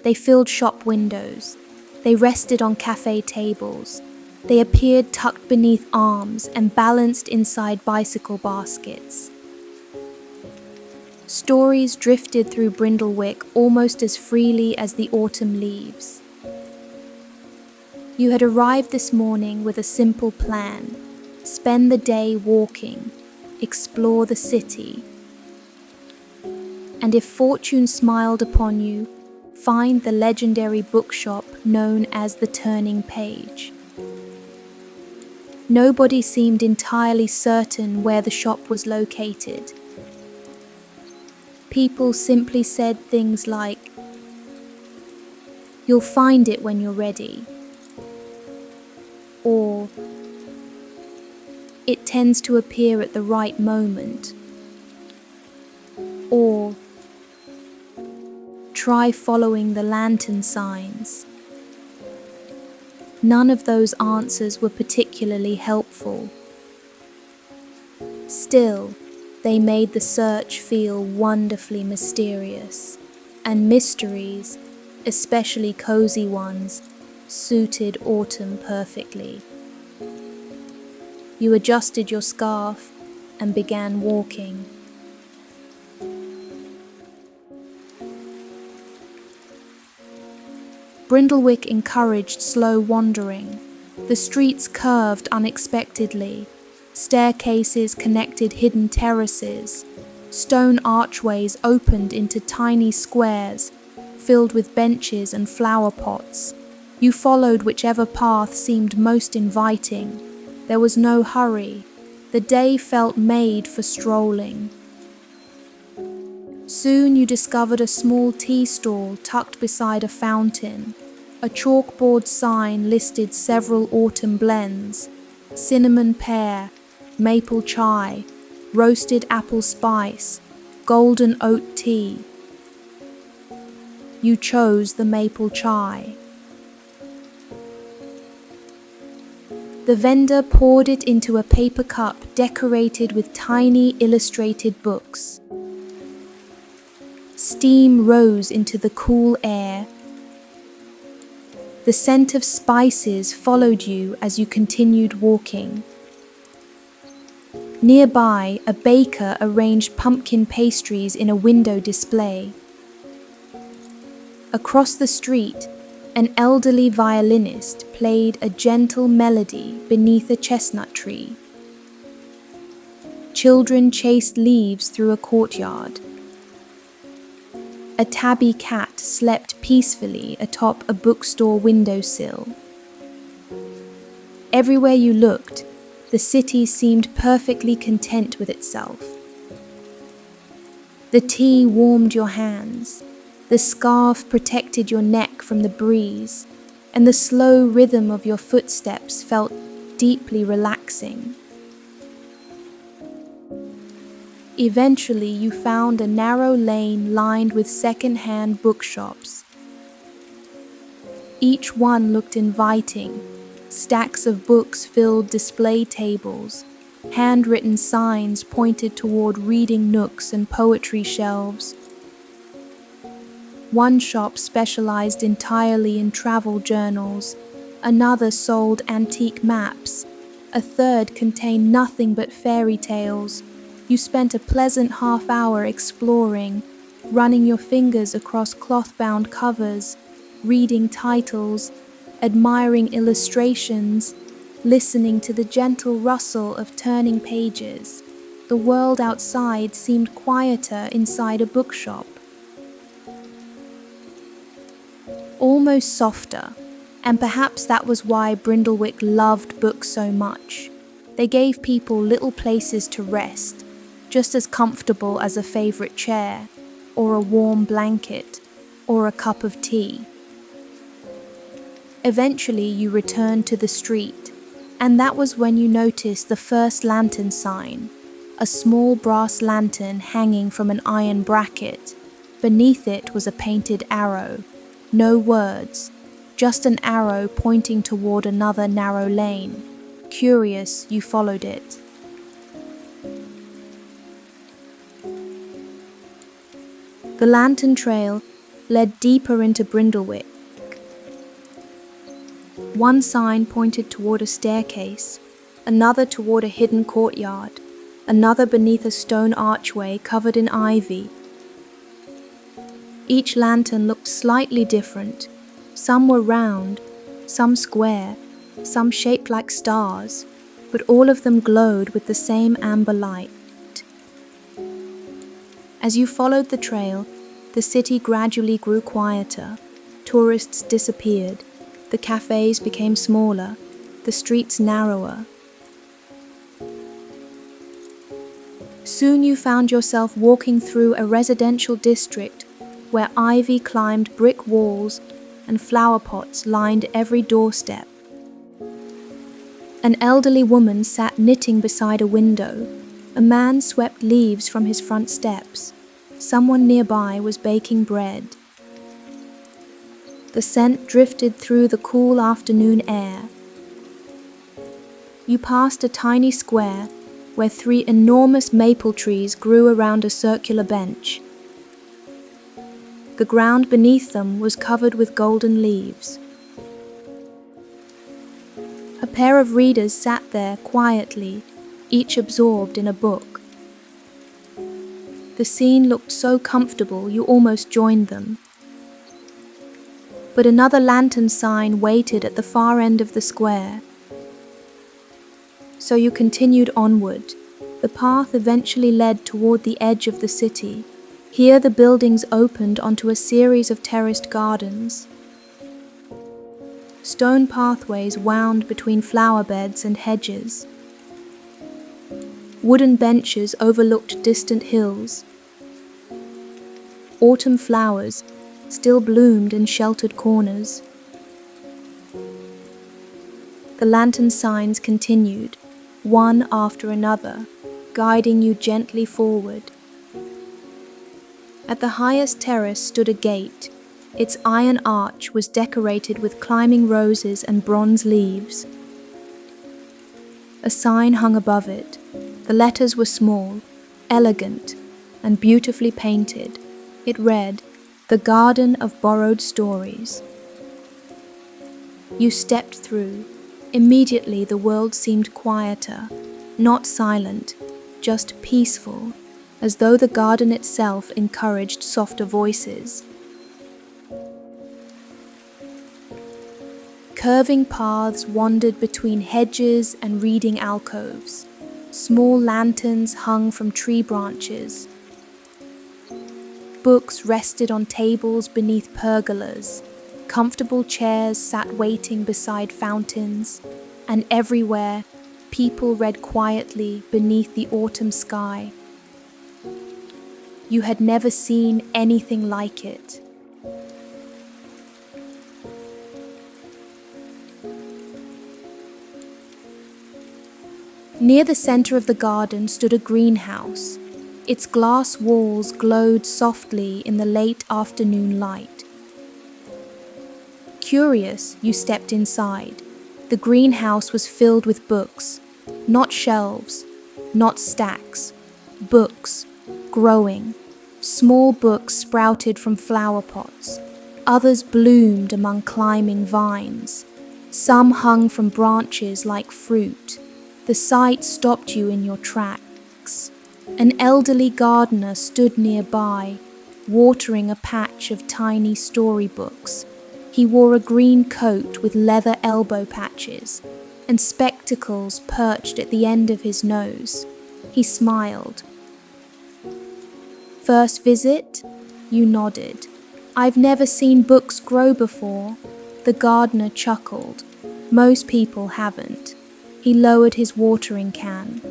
They filled shop windows. They rested on cafe tables. They appeared tucked beneath arms and balanced inside bicycle baskets. Stories drifted through Brindlewick almost as freely as the autumn leaves. You had arrived this morning with a simple plan: spend the day walking, explore the city, and if fortune smiled upon you, find the legendary bookshop known as the Turning Page. Nobody seemed entirely certain where the shop was located. People simply said things like, "You'll find it when you're ready," or "It tends to appear at the right moment," or "Try following the lantern signs." None of those answers were particularly helpful. Still, they made the search feel wonderfully mysterious, and mysteries, especially cozy ones, suited autumn perfectly. You adjusted your scarf and began walking. Brindlewick encouraged slow wandering. The streets curved unexpectedly. Staircases connected hidden terraces. Stone archways opened into tiny squares, filled with benches and flower pots. You followed whichever path seemed most inviting. There was no hurry. The day felt made for strolling. Soon you discovered a small tea stall tucked beside a fountain. A chalkboard sign listed several autumn blends: cinnamon pear, maple chai, roasted apple spice, golden oat tea. You chose the maple chai. The vendor poured it into a paper cup decorated with tiny illustrated books. Steam rose into the cool air. The scent of spices followed you as you continued walking. Nearby, a baker arranged pumpkin pastries in a window display. Across the street, an elderly violinist played a gentle melody beneath a chestnut tree. Children chased leaves through a courtyard. A tabby cat slept peacefully atop a bookstore windowsill. Everywhere you looked, the city seemed perfectly content with itself. The tea warmed your hands, the scarf protected your neck from the breeze, and the slow rhythm of your footsteps felt deeply relaxing. Eventually, you found a narrow lane lined with second-hand bookshops. Each one looked inviting. Stacks of books filled display tables. Handwritten signs pointed toward reading nooks and poetry shelves. One shop specialized entirely in travel journals. Another sold antique maps. A third contained nothing but fairy tales. You spent a pleasant half-hour exploring, running your fingers across cloth-bound covers, reading titles, admiring illustrations, listening to the gentle rustle of turning pages. The world outside seemed quieter inside a bookshop. Almost softer, And perhaps that was why Brindlewick loved books so much. They gave people little places to rest, just as comfortable as a favourite chair, or a warm blanket, or a cup of tea. Eventually you returned to the street, and that was when you noticed the first lantern sign, a small brass lantern hanging from an iron bracket. Beneath it was a painted arrow. No words, just an arrow pointing toward another narrow lane. Curious, you followed it. The lantern trail led deeper into Brindlewick. One sign pointed toward a staircase, another toward a hidden courtyard, another beneath a stone archway covered in ivy. Each lantern looked slightly different. Some were round, some square, some shaped like stars, but all of them glowed with the same amber light. As you followed the trail, the city gradually grew quieter. Tourists disappeared. The cafes became smaller, the streets narrower. Soon you found yourself walking through a residential district where ivy climbed brick walls and flower pots lined every doorstep. An elderly woman sat knitting beside a window. A man swept leaves from his front steps. Someone nearby was baking bread. The scent drifted through the cool afternoon air. You passed a tiny square where 3 enormous maple trees grew around a circular bench. The ground beneath them was covered with golden leaves. A pair of readers sat there quietly, each absorbed in a book. The scene looked so comfortable you almost joined them. But another lantern sign waited at the far end of the square. So you continued onward. The path eventually led toward the edge of the city. Here the buildings opened onto a series of terraced gardens. Stone pathways wound between flower beds and hedges. Wooden benches overlooked distant hills. Autumn flowers still bloomed in sheltered corners. The lantern signs continued, one after another, guiding you gently forward. At the highest terrace stood a gate. Its iron arch was decorated with climbing roses and bronze leaves. A sign hung above it. The letters were small, elegant, and beautifully painted. It read, "The Garden of Borrowed Stories." You stepped through. Immediately the world seemed quieter, not silent, just peaceful, as though the garden itself encouraged softer voices. Curving paths wandered between hedges and reading alcoves. Small lanterns hung from tree branches. Books rested on tables beneath pergolas. Comfortable chairs sat waiting beside fountains, and everywhere people read quietly beneath the autumn sky. You had never seen anything like it. Near the center of the garden stood a greenhouse. Its glass walls glowed softly in the late afternoon light. Curious, you stepped inside. The greenhouse was filled with books, not shelves, not stacks, books, growing. Small books sprouted from flower pots. Others bloomed among climbing vines. Some hung from branches like fruit. The sight stopped you in your tracks. An elderly gardener stood nearby, watering a patch of tiny storybooks. He wore a green coat with leather elbow patches, and spectacles perched at the end of his nose. He smiled. "First visit?" You nodded. "I've never seen books grow before." The gardener chuckled. Most people haven't. He lowered his watering can.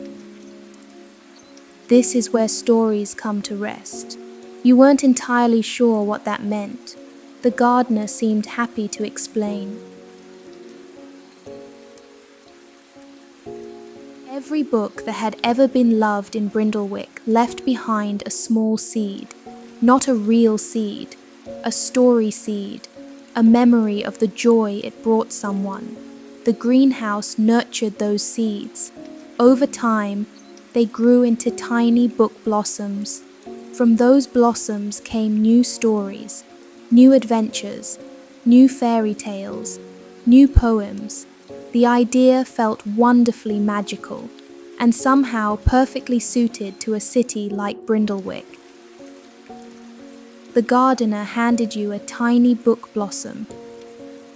This is where stories come to rest. You weren't entirely sure what that meant. The gardener seemed happy to explain. Every book that had ever been loved in Brindlewick left behind a small seed, not a real seed, a story seed, a memory of the joy it brought someone. The greenhouse nurtured those seeds. Over time, they grew into tiny book blossoms. From those blossoms came new stories, new adventures, new fairy tales, new poems. The idea felt wonderfully magical, and somehow perfectly suited to a city like Brindlewick. The gardener handed you a tiny book blossom.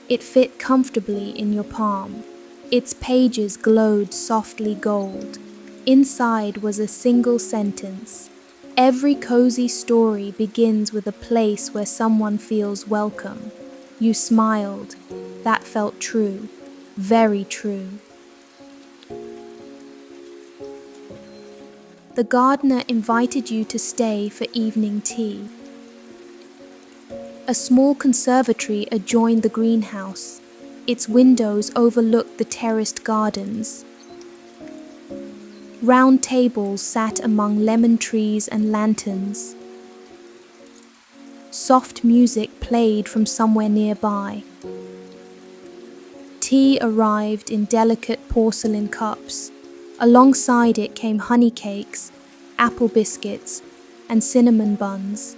It fit comfortably in your palm. Its pages glowed softly gold. Inside was a single sentence. Every cozy story begins with a place where someone feels welcome. You smiled. That felt true. Very true. The gardener invited you to stay for evening tea. A small conservatory adjoined the greenhouse. Its windows overlooked the terraced gardens. Round tables sat among lemon trees and lanterns. Soft music played from somewhere nearby. Tea arrived in delicate porcelain cups. Alongside it came honey cakes, apple biscuits, and cinnamon buns.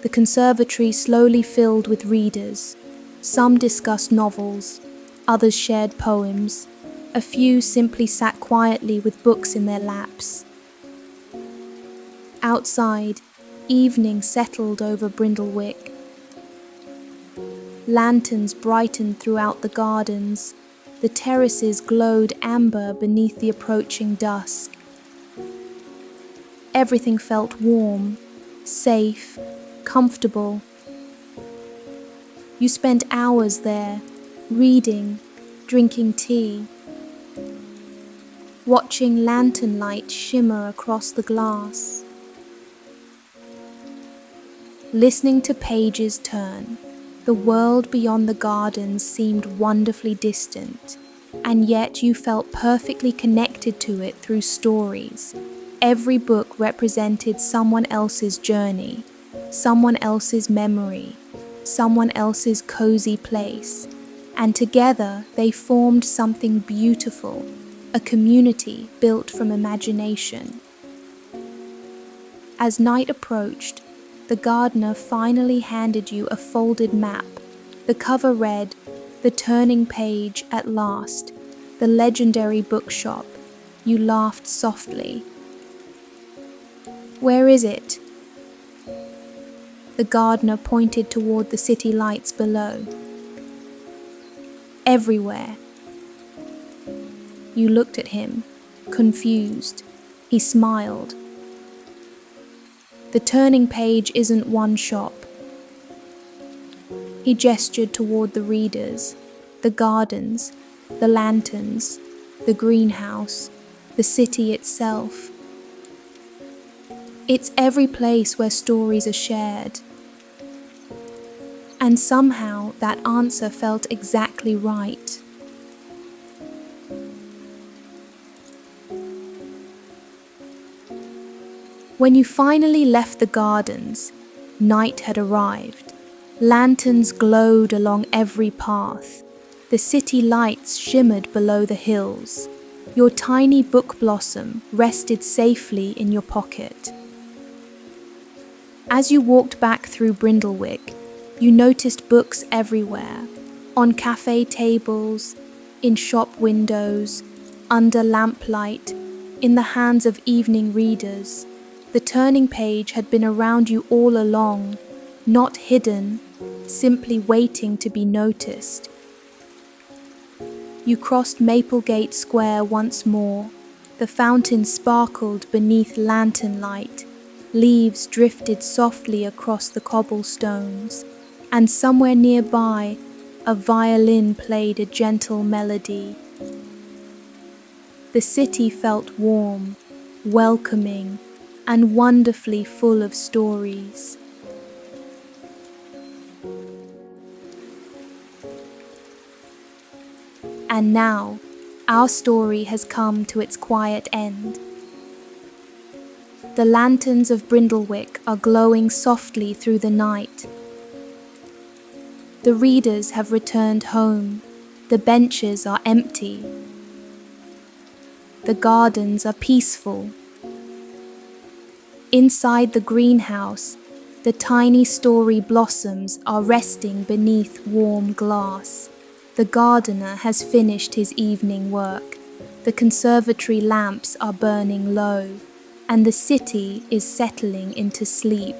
The conservatory slowly filled with readers. Some discussed novels, others shared poems. A few simply sat quietly with books in their laps. Outside, evening settled over Brindlewick. Lanterns brightened throughout the gardens. The terraces glowed amber beneath the approaching dusk. Everything felt warm, safe, comfortable. You spent hours there, reading, drinking tea, watching lantern light shimmer across the glass, listening to pages turn. The world beyond the gardens seemed wonderfully distant, and yet you felt perfectly connected to it through stories. Every book represented someone else's journey, someone else's memory, someone else's cozy place, and together they formed something beautiful, a community built from imagination. As night approached, the gardener finally handed you a folded map. The cover read, "The turning page at last, the legendary bookshop." You laughed softly. "Where is it?" The gardener pointed toward the city lights below. "Everywhere." You looked at him, confused. He smiled. "The turning page isn't one shop." He gestured toward the readers, the gardens, the lanterns, the greenhouse, the city itself. It's every place where stories are shared. And somehow that answer felt exactly right. When you finally left the gardens, night had arrived. Lanterns glowed along every path. The city lights shimmered below the hills. Your tiny book blossom rested safely in your pocket. As you walked back through Brindlewick, you noticed books everywhere, on cafe tables, in shop windows, under lamplight, in the hands of evening readers. The turning page had been around you all along, not hidden, simply waiting to be noticed. You crossed Maplegate Square once more. The fountain sparkled beneath lantern light. Leaves drifted softly across the cobblestones. and somewhere nearby a violin played a gentle melody. The city felt warm, welcoming, and wonderfully full of stories. And now, our story has come to its quiet end. The lanterns of Brindlewick are glowing softly through the night. The readers have returned home. The benches are empty. The gardens are peaceful. Inside the greenhouse, the tiny story blossoms are resting beneath warm glass. The gardener has finished his evening work. The conservatory lamps are burning low, and the city is settling into sleep.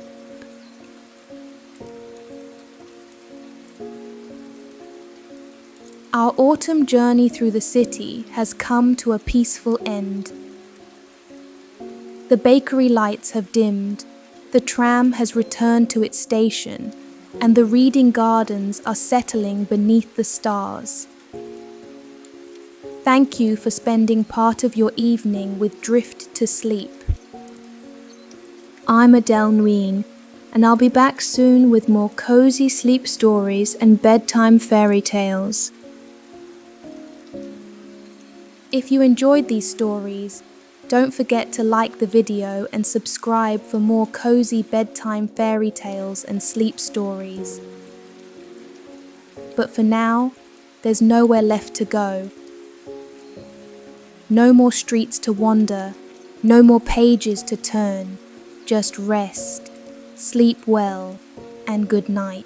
Our autumn journey through the city has come to a peaceful end. The bakery lights have dimmed, the tram has returned to its station, and the reading gardens are settling beneath the stars. Thank you for spending part of your evening with Drift to Sleep. I'm Adele Nguyen, and I'll be back soon with more cozy sleep stories and bedtime fairy tales. If you enjoyed these stories, don't forget to like the video and subscribe for more cozy bedtime fairy tales and sleep stories. But for now, there's nowhere left to go. No more streets to wander, no more pages to turn. Just rest, sleep well, and good night.